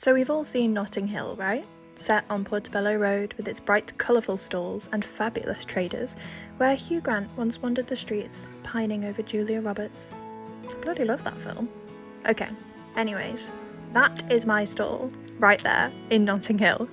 So we've all seen Notting Hill, right? Set on Portobello Road with its bright, colourful stalls and fabulous traders, where Hugh Grant once wandered the streets, pining over Julia Roberts. I bloody love that film. Okay, anyways, that is my stall, right there, in Notting Hill.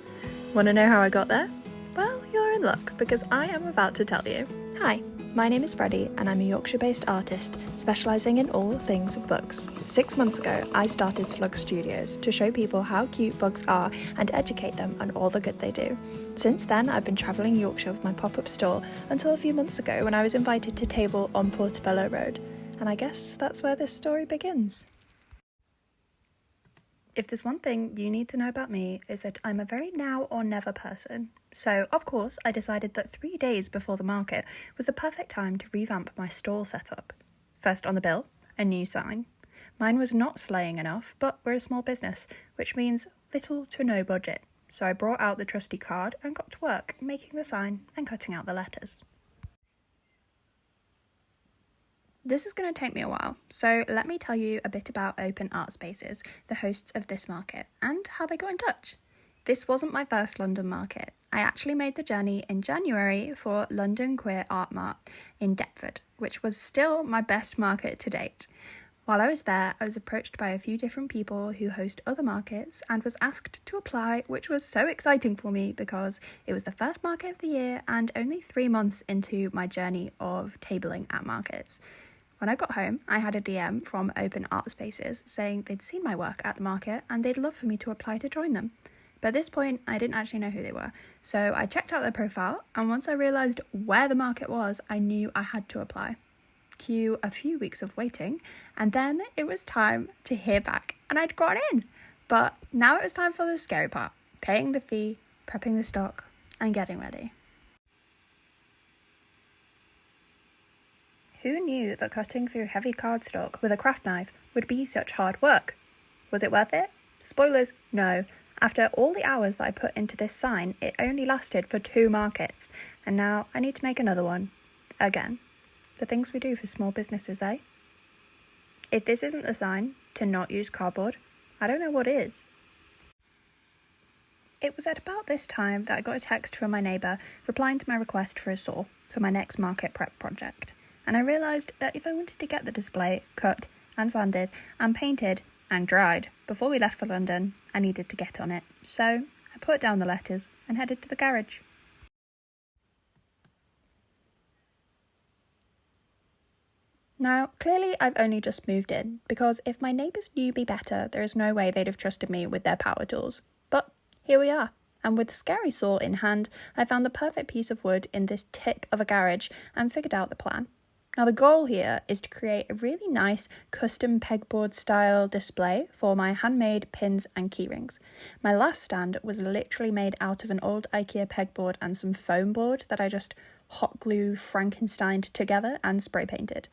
Want to know how I got there? Well, you're in luck, because I am about to tell you. Hi, my name is Freddie, and I'm a Yorkshire-based artist specialising in all things books. 6 months ago, I started Slug Studios to show people how cute bugs are and educate them on all the good they do. Since then, I've been travelling Yorkshire with my pop-up store until a few months ago when I was invited to table on Portobello Road. And I guess that's where this story begins. If there's one thing you need to know about me, is that I'm a very now or never person. So, of course, I decided that 3 days before the market was the perfect time to revamp my stall setup. First on the bill, a new sign. Mine was not slaying enough, but we're a small business, which means little to no budget. So I brought out the trusty card and got to work making the sign and cutting out the letters. This is going to take me a while, so let me tell you a bit about Open Art Spaces, the hosts of this market, and how they got in touch. This wasn't my first London market. I actually made the journey in January for London Queer Art Mart in Deptford, which was still my best market to date. While I was there, I was approached by a few different people who host other markets and was asked to apply, which was so exciting for me because it was the first market of the year and only 3 months into my journey of tabling at markets. When I got home, I had a DM from Open Art Spaces saying they'd seen my work at the market and they'd love for me to apply to join them. But at this point, I didn't actually know who they were, so I checked out their profile, and once I realised where the market was, I knew I had to apply. Cue a few weeks of waiting, and then it was time to hear back, and I'd got in. But now it was time for the scary part, paying the fee, prepping the stock, and getting ready. Who knew that cutting through heavy cardstock with a craft knife would be such hard work? Was it worth it? Spoilers, no. After all the hours that I put into this sign, it only lasted for 2 markets, and now I need to make another one. Again. The things we do for small businesses, eh? If this isn't the sign to not use cardboard, I don't know what is. It was at about this time that I got a text from my neighbour replying to my request for a saw for my next market prep project. And I realised that if I wanted to get the display cut and sanded and painted and dried before we left for London, I needed to get on it. So I put down the letters and headed to the garage. Now, clearly I've only just moved in, because if my neighbours knew me better, there is no way they'd have trusted me with their power tools. But here we are, and with the scary saw in hand, I found the perfect piece of wood in this tip of a garage and figured out the plan. Now the goal here is to create a really nice custom pegboard style display for my handmade pins and keyrings. My last stand was literally made out of an old IKEA pegboard and some foam board that I just hot glue Frankensteined together and spray painted.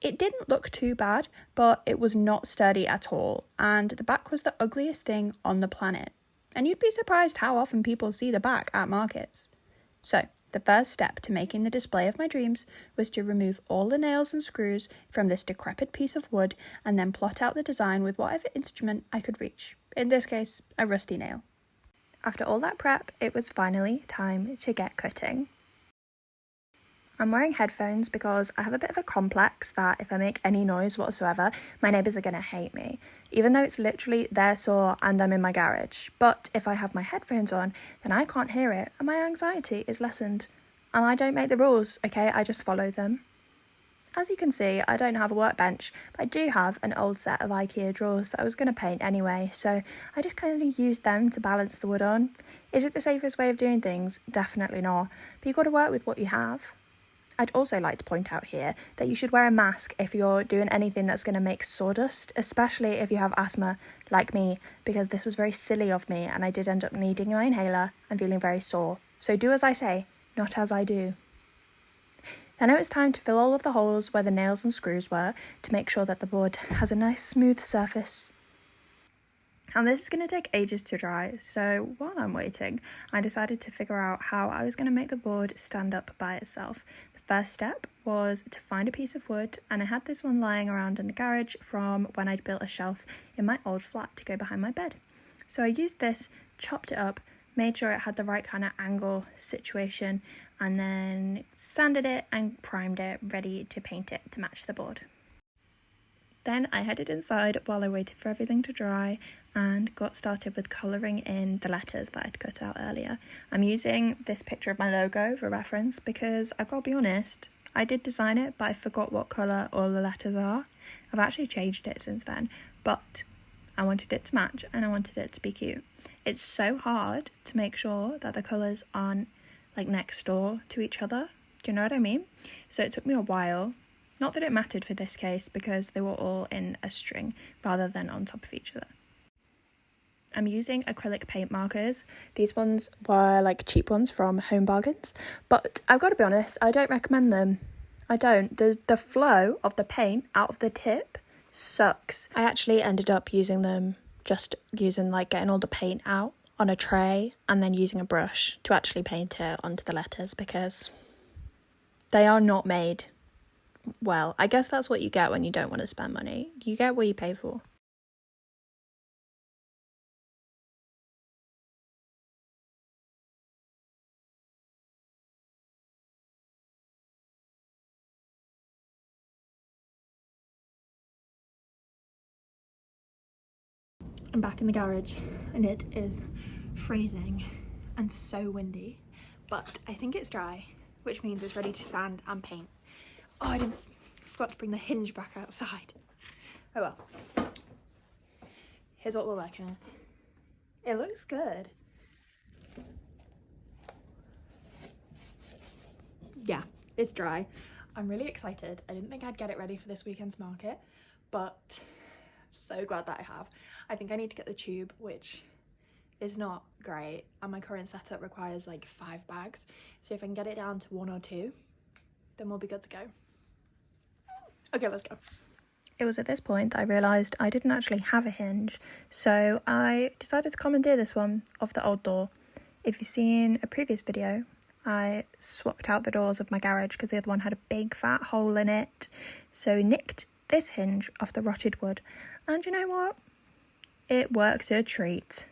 It didn't look too bad, but it was not sturdy at all, and the back was the ugliest thing on the planet. And you'd be surprised how often people see the back at markets. So, the first step to making the display of my dreams was to remove all the nails and screws from this decrepit piece of wood and then plot out the design with whatever instrument I could reach, in this case, a rusty nail. After all that prep, it was finally time to get cutting. I'm wearing headphones because I have a bit of a complex that if I make any noise whatsoever, my neighbours are going to hate me, even though it's literally their saw and I'm in my garage. But if I have my headphones on, then I can't hear it and my anxiety is lessened. And I don't make the rules, okay? I just follow them. As you can see, I don't have a workbench, but I do have an old set of IKEA drawers that I was going to paint anyway, so I just kind of used them to balance the wood on. Is it the safest way of doing things? Definitely not, but you've got to work with what you have. I'd also like to point out here that you should wear a mask if you're doing anything that's going to make sawdust, especially if you have asthma, like me, because this was very silly of me and I did end up needing my inhaler and feeling very sore. So do as I say, not as I do. Then it was time to fill all of the holes where the nails and screws were to make sure that the board has a nice smooth surface. And this is going to take ages to dry, so while I'm waiting, I decided to figure out how I was going to make the board stand up by itself. The first step was to find a piece of wood, and I had this one lying around in the garage from when I'd built a shelf in my old flat to go behind my bed. So I used this, chopped it up, made sure it had the right kind of angle situation, and then sanded it and primed it, ready to paint it to match the board. Then I headed inside while I waited for everything to dry and got started with colouring in the letters that I'd cut out earlier. I'm using this picture of my logo for reference because I've got to be honest, I did design it, but I forgot what colour all the letters are. I've actually changed it since then, but I wanted it to match and I wanted it to be cute. It's so hard to make sure that the colours aren't like next door to each other. Do you know what I mean? So it took me a while. Not that it mattered for this case because they were all in a string rather than on top of each other. I'm using acrylic paint markers. These ones were like cheap ones from Home Bargains, but I've got to be honest, I don't recommend them. I don't. The flow of the paint out of the tip sucks. I actually ended up using them, just using like getting all the paint out on a tray and then using a brush to actually paint it onto the letters because they are not made well. I guess that's what you get when you don't want to spend money. You get what you pay for. I'm back in the garage and it is freezing and so windy, but I think it's dry, which means it's ready to sand and paint. Oh, I forgot to bring the hinge back outside. Oh well. Here's what we're working with. It looks good. Yeah, it's dry. I'm really excited. I didn't think I'd get it ready for this weekend's market, but I'm so glad that I have. I think I need to get the tube, which is not great, and my current setup requires like 5 bags, so if I can get it down to 1 or 2, then we'll be good to go. Okay, let's go. It was at this point that I realised I didn't actually have a hinge, so I decided to commandeer this one off the old door. If you've seen a previous video, I swapped out the doors of my garage because the other one had a big fat hole in it, so nicked this hinge off the rotted wood, and you know what? It worked a treat.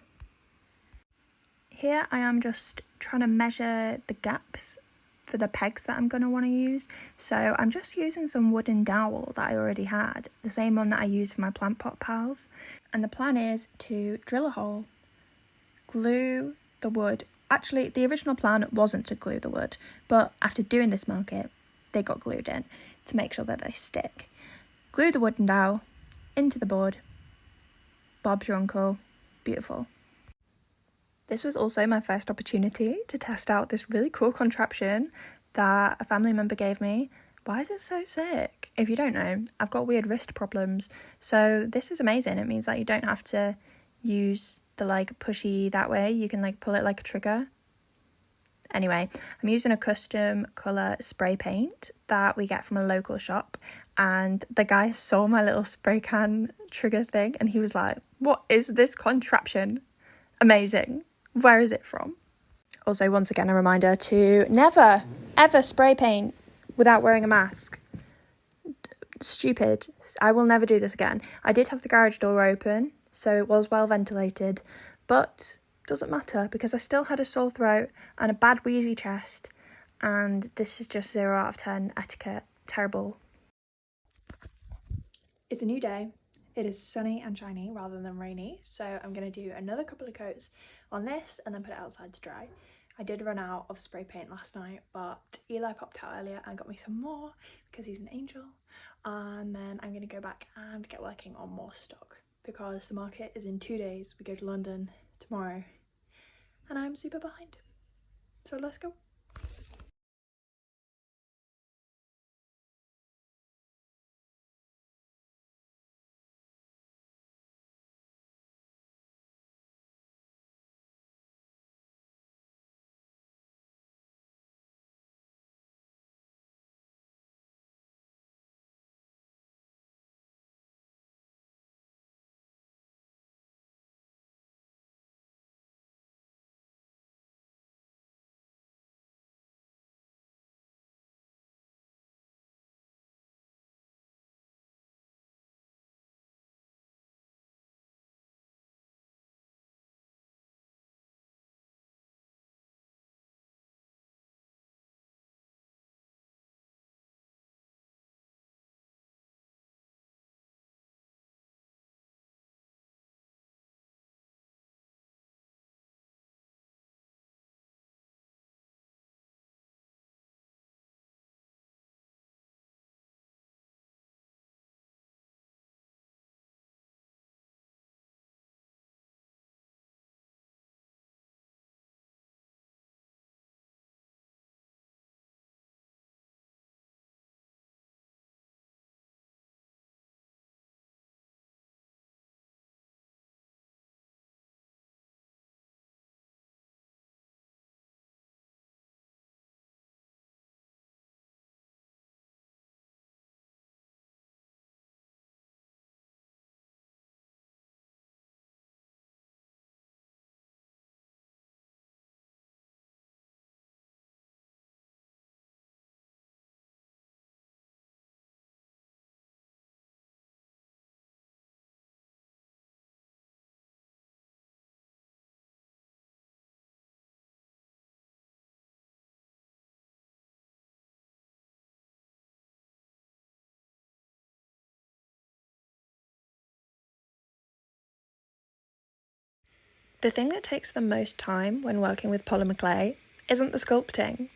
Here I am just trying to measure the gaps for the pegs that I'm going to want to use. So I'm just using some wooden dowel that I already had, the same one that I used for my plant pot pals. And the plan is to drill a hole, glue the wood. Actually, the original plan wasn't to glue the wood, but after doing this market, they got glued in to make sure that they stick. Glue the wooden dowel into the board. Bob's your uncle. Beautiful. This was also my first opportunity to test out this really cool contraption that a family member gave me. Why is it so sick? If you don't know, I've got weird wrist problems, so this is amazing. It means that you don't have to use the like pushy that way. You can like pull it like a trigger. Anyway, I'm using a custom colour spray paint that we get from a local shop, and the guy saw my little spray can trigger thing and he was like, "What is this contraption? Amazing. Where is it from?" Also, once again, a reminder to never, ever spray paint without wearing a mask. Stupid. I will never do this again. I did have the garage door open, so it was well ventilated, but doesn't matter because I still had a sore throat and a bad wheezy chest, and this is just 0 out of 10 etiquette. Terrible. It's a new day. It is sunny and shiny rather than rainy, so I'm going to do another couple of coats on this and then put it outside to dry. I did run out of spray paint last night, but Eli popped out earlier and got me some more because he's an angel, and then I'm going to go back and get working on more stock because the market is in 2 days. We go to London tomorrow and I'm super behind, so let's go. The thing that takes the most time when working with polymer clay isn't the sculpting,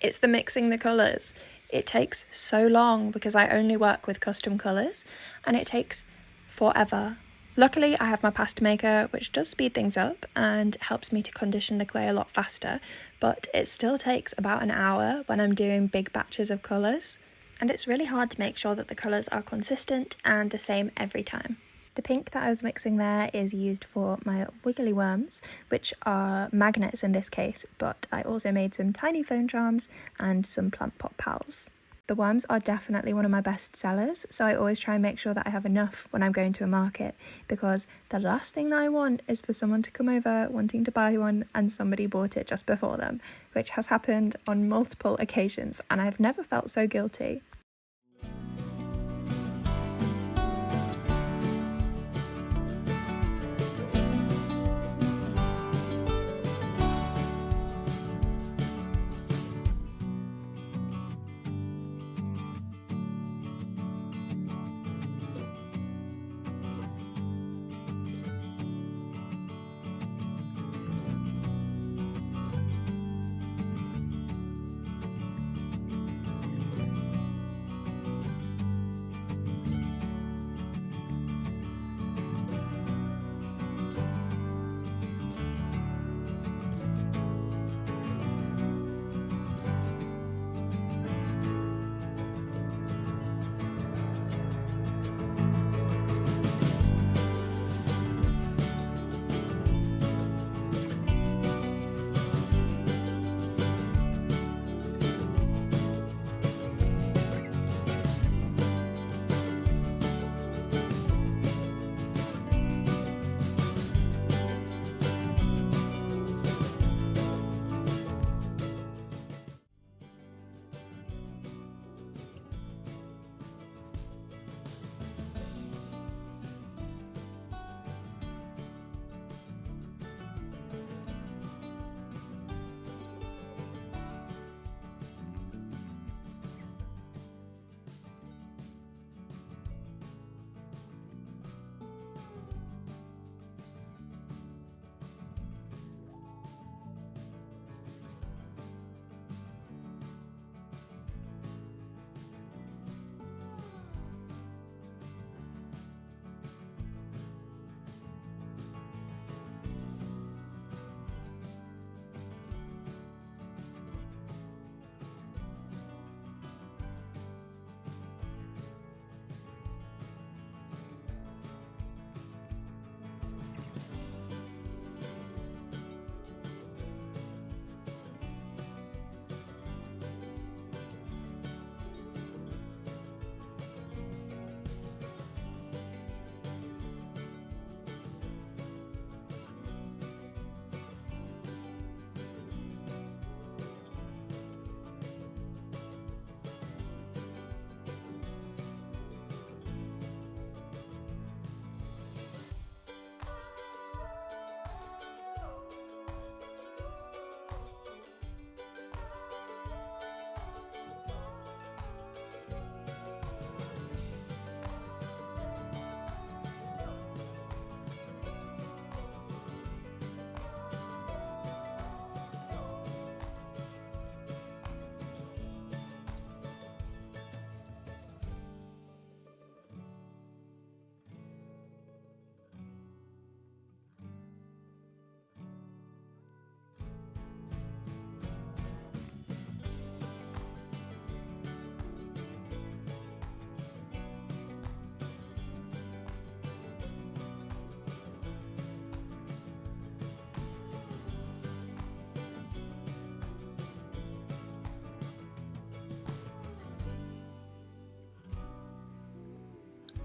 it's the mixing the colours. It takes so long because I only work with custom colours and it takes forever. Luckily, I have my pasta maker, which does speed things up and helps me to condition the clay a lot faster, but it still takes about an hour when I'm doing big batches of colours, and it's really hard to make sure that the colours are consistent and the same every time. The pink that I was mixing there is used for my wiggly worms, which are magnets in this case, but I also made some tiny phone charms and some plant pot pals. The worms are definitely one of my best sellers, so I always try and make sure that I have enough when I'm going to a market, because the last thing that I want is for someone to come over wanting to buy one and somebody bought it just before them, which has happened on multiple occasions, and I've never felt so guilty.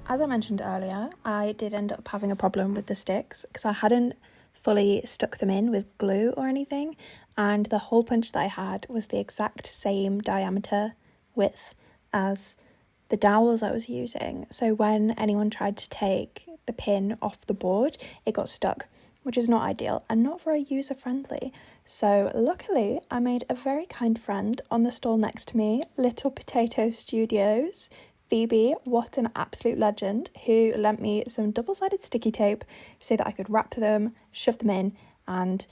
As I mentioned earlier, I did end up having a problem with the sticks because I hadn't fully stuck them in with glue or anything, and the hole punch that I had was the exact same diameter width as the dowels I was using. So when anyone tried to take the pin off the board, it got stuck, which is not ideal and not very user-friendly. So luckily, I made a very kind friend on the stall next to me, Little Potato Studios, Phoebe, what an absolute legend, who lent me some double-sided sticky tape so that I could wrap them, shove them in, and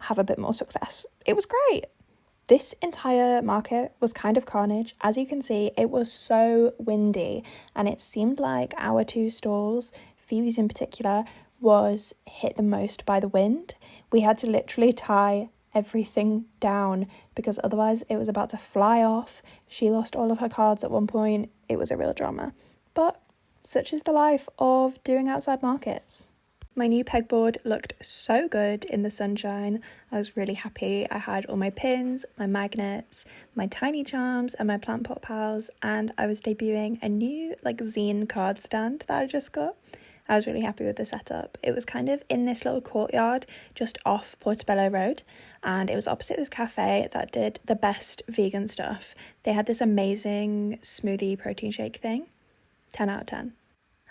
have a bit more success. It was great. This entire market was kind of carnage. As you can see, it was so windy, and it seemed like our two stalls, Phoebe's in particular, was hit the most by the wind. We had to literally tie everything down because otherwise it was about to fly off. She lost all of her cards at one point. It was a real drama. But such is the life of doing outside markets. My new pegboard looked so good in the sunshine. I was really happy. I had all my pins, my magnets, my tiny charms and my plant pot pals, and I was debuting a new zine card stand that I just got. I was really happy with the setup. It was kind of in this little courtyard just off Portobello Road, and it was opposite this cafe that did the best vegan stuff. They had this amazing smoothie protein shake thing. 10 out of 10.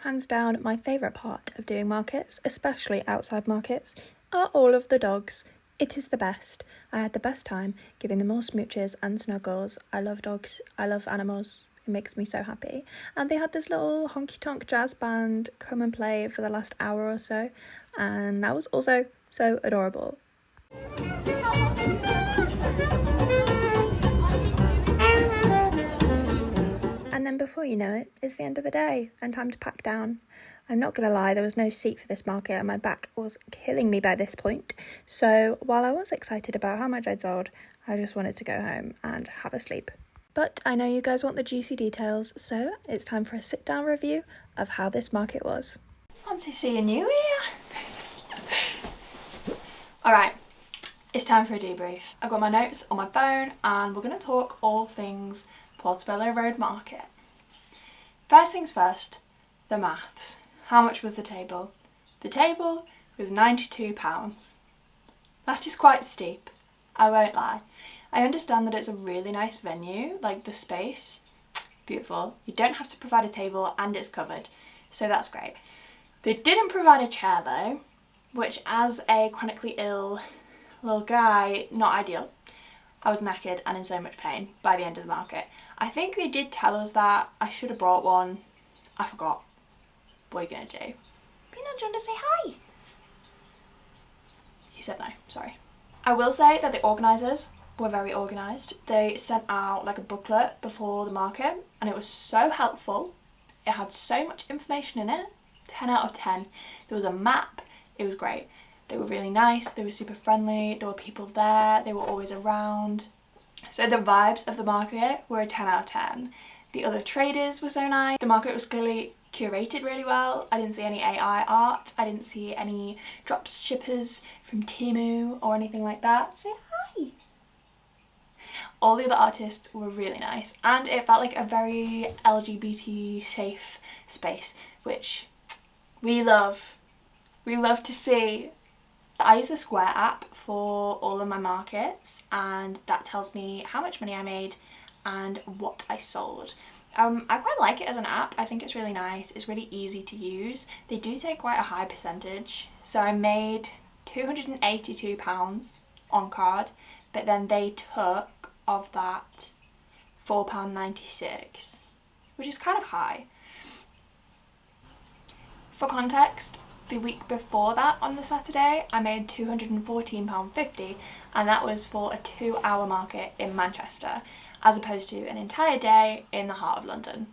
Hands down, my favourite part of doing markets, especially outside markets, are all of the dogs. It is the best. I had the best time giving them all smooches and snuggles. I love dogs. I love animals. It makes me so happy. And they had this little honky-tonk jazz band come and play for the last hour or so, and that was also so adorable. And then before you know it, it's the end of the day and time to pack down. I'm not going to lie, there was no seat for this market and my back was killing me by this point. So while I was excited about how much I'd sold, I just wanted to go home and have a sleep. But I know you guys want the juicy details, so it's time for a sit-down review of how this market was. Fancy seeing you here. Alright, it's time for a debrief. I've got my notes on my phone and we're going to talk all things Portobello Road Market. First things first, the maths. How much was the table? The table was £92. That is quite steep, I won't lie. I understand that it's a really nice venue, the space, beautiful. You don't have to provide a table and it's covered, so that's great. They didn't provide a chair though, which as a chronically ill little guy, not ideal. I was knackered and in so much pain by the end of the market. I think they did tell us that. I should have brought one. I forgot. What are you going to do? Peanut, do you want to say hi? He said no, sorry. I will say that the organisers were very organised. They sent out a booklet before the market and it was so helpful. It had so much information in it. 10 out of 10. There was a map. It was great. They were really nice. They were super friendly. There were people there. They were always around. So the vibes of the market were a 10 out of 10. The other traders were so nice. The market was clearly curated really well. I didn't see any AI art. I didn't see any drop shippers from Temu or anything like that. Say hi. All the other artists were really nice and it felt like a very LGBT safe space, which we love. We love to see. I use the Square app for all of my markets and that tells me how much money I made and what I sold. I quite like it as an app. I think it's really nice. It's really easy to use. They do take quite a high percentage. So I made £282 on card, but then they took of that £4.96, which is kind of high. For context, the week before that on the Saturday, I made £214.50 and that was for a 2-hour market in Manchester, as opposed to an entire day in the heart of London.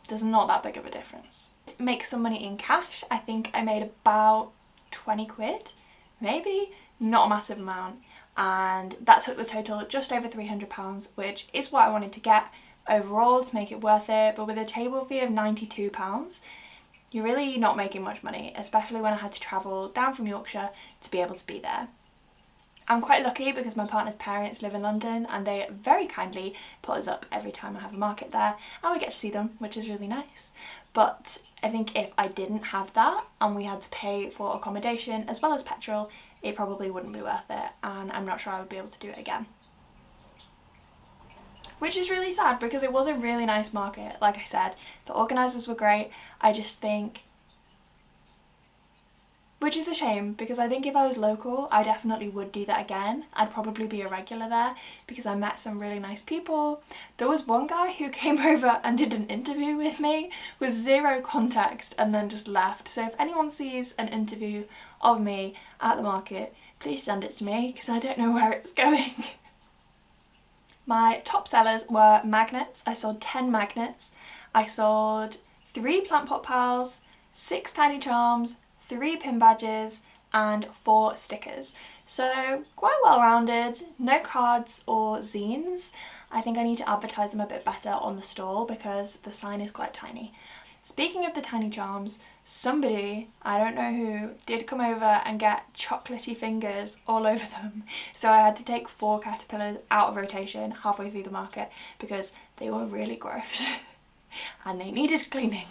There's not that big of a difference. To make some money in cash, I think I made about 20 quid, maybe, not a massive amount, and that took the total just over £300, which is what I wanted to get overall to make it worth it, but with a table fee of £92, you're really not making much money, especially when I had to travel down from Yorkshire to be able to be there. I'm quite lucky because my partner's parents live in London and they very kindly put us up every time I have a market there and we get to see them, which is really nice. But I think if I didn't have that and we had to pay for accommodation as well as petrol, it probably wouldn't be worth it and I'm not sure I would be able to do it again. Which is really sad because it was a really nice market. Like I said, the organisers were great. I just think which is a shame because I think if I was local I definitely would do that again. I'd probably be a regular there because I met some really nice people. There was one guy who came over and did an interview with me with zero context and then just left. So if anyone sees an interview of me at the market, please send it to me because I don't know where it's going. My top sellers were magnets. I sold 10 magnets. I sold 3 plant pot pals, 6 tiny charms, 3 pin badges and 4 stickers. So quite well rounded, no cards or zines. I think I need to advertise them a bit better on the stall because the sign is quite tiny. Speaking of the tiny charms, somebody, I don't know who, did come over and get chocolatey fingers all over them. So I had to take 4 caterpillars out of rotation halfway through the market because they were really gross and they needed cleaning.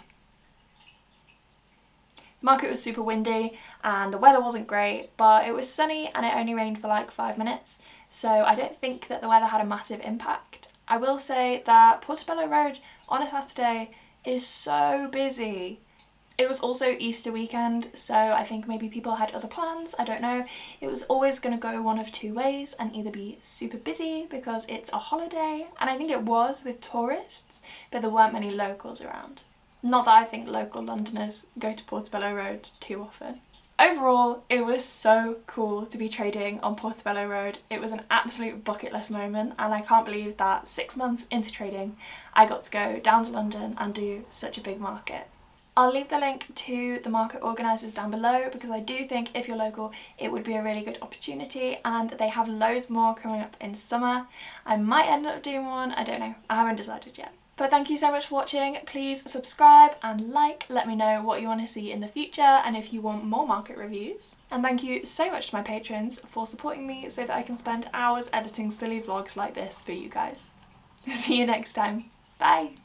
The market was super windy and the weather wasn't great, but it was sunny and it only rained for like 5 minutes. So I don't think that the weather had a massive impact. I will say that Portobello Road on a Saturday is so busy. It was also Easter weekend, so I think maybe people had other plans, I don't know. It was always going to go one of 2 ways and either be super busy because it's a holiday, and I think it was with tourists, but there weren't many locals around. Not that I think local Londoners go to Portobello Road too often. Overall, it was so cool to be trading on Portobello Road. It was an absolute bucket list moment and I can't believe that 6 months into trading I got to go down to London and do such a big market. I'll leave the link to the market organisers down below because I do think if you're local it would be a really good opportunity, and they have loads more coming up in summer. I might end up doing one, I don't know, I haven't decided yet. But thank you so much for watching. Please subscribe and like, let me know what you want to see in the future and if you want more market reviews. And thank you so much to my patrons for supporting me so that I can spend hours editing silly vlogs like this for you guys. See you next time. Bye!